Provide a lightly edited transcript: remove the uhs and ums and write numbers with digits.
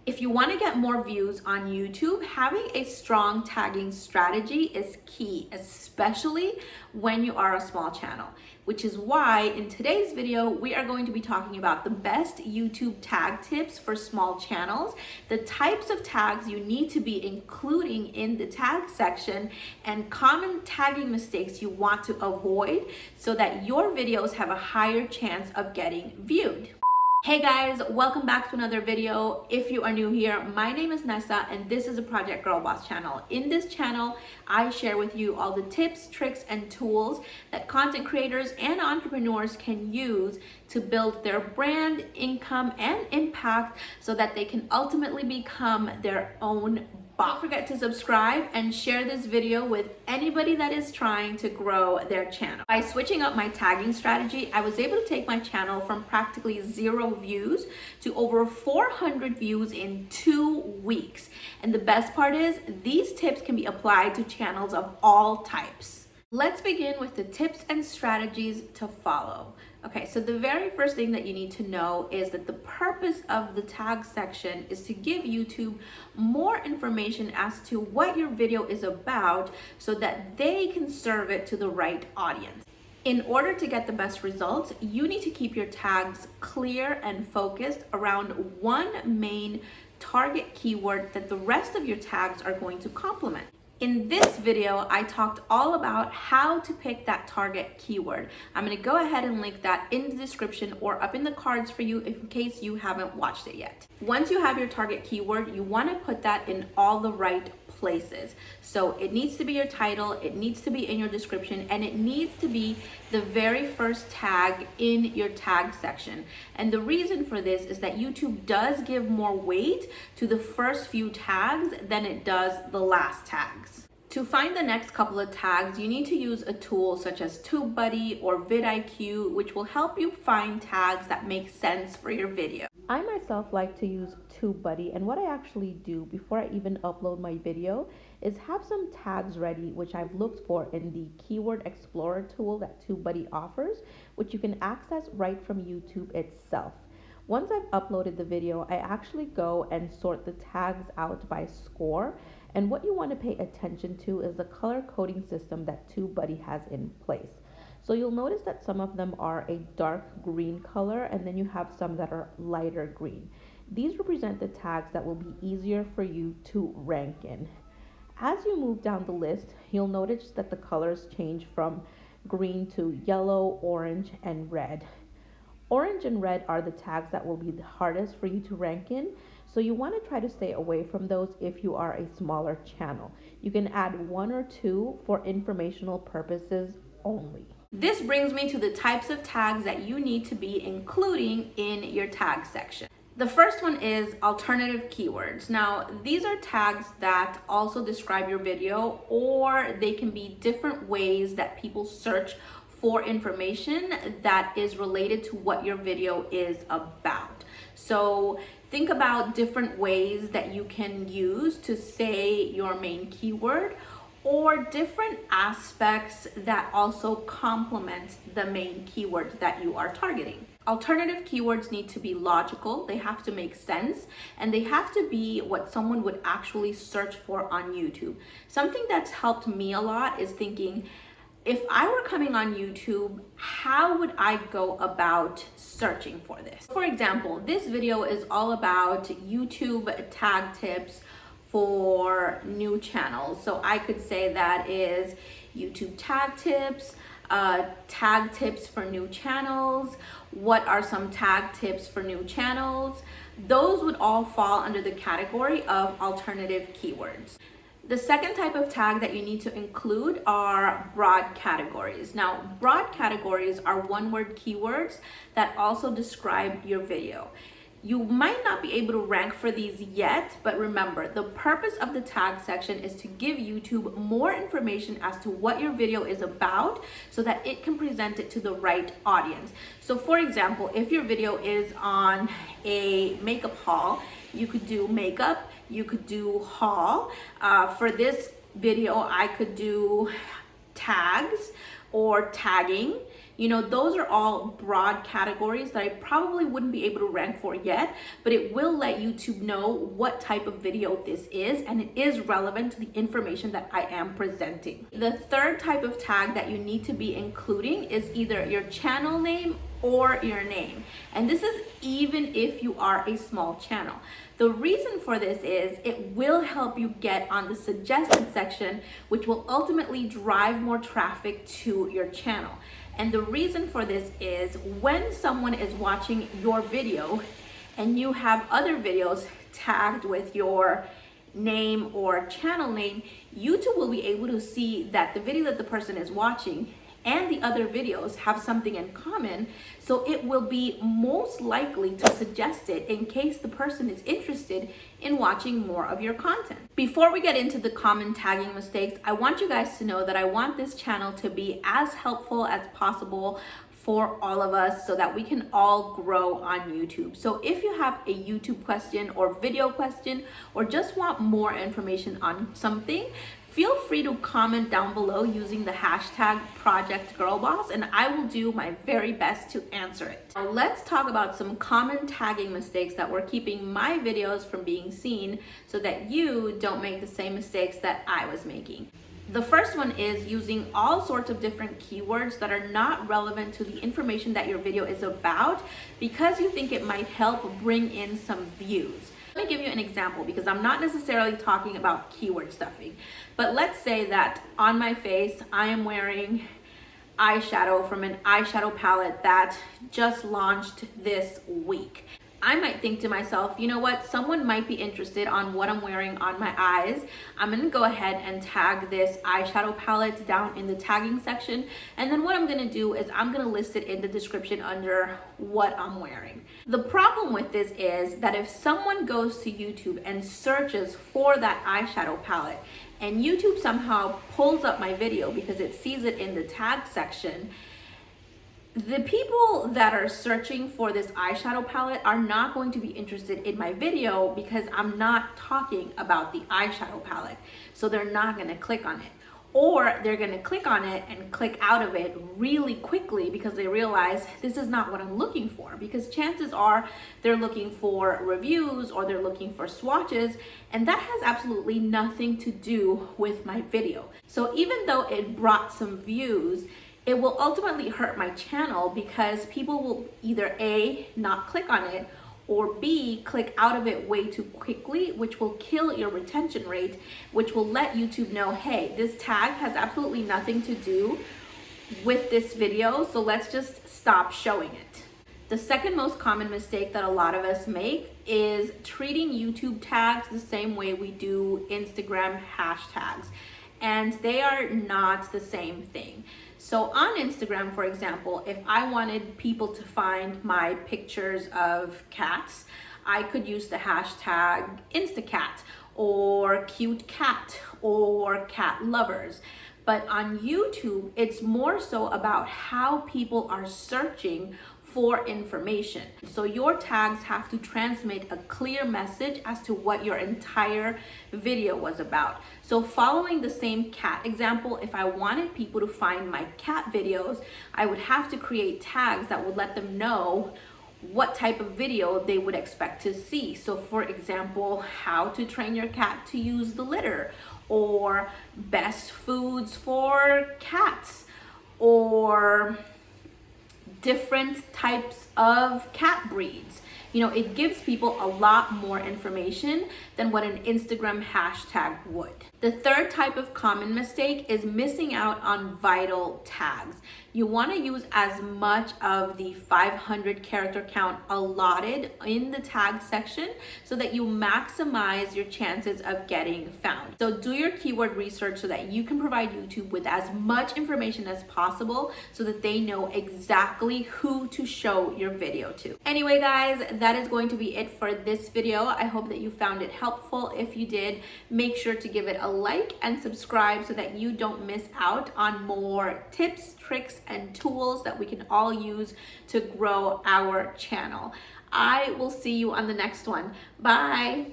If you want to get more views on YouTube, having a strong tagging strategy is key, especially when you are a small channel, which is why in today's video, we are going to be talking about the best YouTube tag tips for small channels, the types of tags you need to be including in the tag section, and common tagging mistakes you want to avoid so that your videos have a higher chance of getting viewed. Hey guys, welcome back to another video. If you are new here, my name is Nessa and this is a Project Girl Boss channel. In this channel, I share with you all the tips, tricks, and tools that content creators and entrepreneurs can use to build their brand, income, and impact so that they can ultimately become their own boss. Don't forget to subscribe and share this video with anybody that is trying to grow their channel. By switching up my tagging strategy, I was able to take my channel from practically 0 views to over 400 views in 2 weeks. And the best part is, these tips can be applied to channels of all types. Let's begin with the tips and strategies to follow. Okay, so the very first thing that you need to know is that the purpose of the tag section is to give YouTube more information as to what your video is about so that they can serve it to the right audience. In order to get the best results, you need to keep your tags clear and focused around one main target keyword that the rest of your tags are going to complement. In this video, I talked all about how to pick that target keyword. I'm going to go ahead and link that in the description or up in the cards for you in case you haven't watched it yet. Once you have your target keyword, you want to put that in all the right places. So it needs to be your title, it needs to be in your description, and it needs to be the very first tag in your tag section. And the reason for this is that YouTube does give more weight to the first few tags than it does the last tags. To find the next couple of tags, you need to use a tool such as TubeBuddy or vidIQ, which will help you find tags that make sense for your video. I myself like to use TubeBuddy, and what I actually do before I even upload my video is have some tags ready, which I've looked for in the Keyword Explorer tool that TubeBuddy offers, which you can access right from YouTube itself. Once I've uploaded the video, I actually go and sort the tags out by score. And what you want to pay attention to is the color coding system that TubeBuddy has in place. So you'll notice that some of them are a dark green color, and then you have some that are lighter green. These represent the tags that will be easier for you to rank in. As you move down the list, you'll notice that the colors change from green to yellow, orange, and red. Orange and red are the tags that will be the hardest for you to rank in, so you want to try to stay away from those if you are a smaller channel. You can add 1 or 2 for informational purposes only. This brings me to the types of tags that you need to be including in your tag section. The first one is alternative keywords. Now, these are tags that also describe your video, or they can be different ways that people search for information that is related to what your video is about. So think about different ways that you can use to say your main keyword, or different aspects that also complement the main keyword that you are targeting. Alternative keywords need to be logical, they have to make sense, and they have to be what someone would actually search for on YouTube. Something that's helped me a lot is thinking, if I were coming on YouTube, how would I go about searching for this? For example, this video is all about YouTube tag tips for new channels. So I could say that is YouTube tag tips for new channels. What are some tag tips for new channels? Those would all fall under the category of alternative keywords. The second type of tag that you need to include are broad categories. Now, broad categories are one-word keywords that also describe your video. You might not be able to rank for these yet, but remember, the purpose of the tag section is to give YouTube more information as to what your video is about so that it can present it to the right audience. So for example, if your video is on a makeup haul, you could do makeup, you could do haul. For this video, I could do tags or tagging. You know, those are all broad categories that I probably wouldn't be able to rank for yet, but it will let YouTube know what type of video this is, and it is relevant to the information that I am presenting. The third type of tag that you need to be including is either your channel name or your name. And this is even if you are a small channel. The reason for this is it will help you get on the suggested section, which will ultimately drive more traffic to your channel. And the reason for this is when someone is watching your video and you have other videos tagged with your name or channel name, YouTube will be able to see that the video that the person is watching and the other videos have something in common, so it will be most likely to suggest it in case the person is interested in watching more of your content. Before we get into the common tagging mistakes, I want you guys to know that I want this channel to be as helpful as possible for all of us so that we can all grow on YouTube. So if you have a YouTube question or video question or just want more information on something, feel free to comment down below using the hashtag projectgirlboss, and I will do my very best to answer it. Now let's talk about some common tagging mistakes that were keeping my videos from being seen so that you don't make the same mistakes that I was making. The first one is using all sorts of different keywords that are not relevant to the information that your video is about because you think it might help bring in some views. Let me give you an example because I'm not necessarily talking about keyword stuffing, but let's say that on my face I am wearing eyeshadow from an eyeshadow palette that just launched this week. I might think to myself, you know what, someone might be interested on what I'm wearing on my eyes. I'm gonna go ahead and tag this eyeshadow palette down in the tagging section. And then what I'm gonna do is I'm gonna list it in the description under what I'm wearing. The problem with this is that if someone goes to YouTube and searches for that eyeshadow palette and YouTube somehow pulls up my video because it sees it in the tag section, the people that are searching for this eyeshadow palette are not going to be interested in my video because I'm not talking about the eyeshadow palette. So they're not gonna click on it. Or they're gonna click on it and click out of it really quickly because they realize this is not what I'm looking for, because chances are they're looking for reviews or they're looking for swatches, and that has absolutely nothing to do with my video. So even though it brought some views, it will ultimately hurt my channel because people will either A, not click on it, or B, click out of it way too quickly, which will kill your retention rate, which will let YouTube know, hey, this tag has absolutely nothing to do with this video, so let's just stop showing it. The second most common mistake that a lot of us make is treating YouTube tags the same way we do Instagram hashtags, and they are not the same thing. So on Instagram, for example, if I wanted people to find my pictures of cats, I could use the hashtag Instacat or cute cat or cat lovers. But on YouTube, it's more so about how people are searching for information. So your tags have to transmit a clear message as to what your entire video was about. So following the same cat example, if I wanted people to find my cat videos, I would have to create tags that would let them know what type of video they would expect to see. So for example, how to train your cat to use the litter, or best foods for cats, or different types of cat breeds. You know, it gives people a lot more information than what an Instagram hashtag would. The third type of common mistake is missing out on vital tags. You want to use as much of the 500 character count allotted in the tag section so that you maximize your chances of getting found. So do your keyword research so that you can provide YouTube with as much information as possible so that they know exactly who to show your video to. Anyway, guys, that is going to be it for this video. I hope that you found it helpful. If you did, make sure to give it a like and subscribe so that you don't miss out on more tips, tricks, and tools that we can all use to grow our channel. I will see you on the next one. Bye.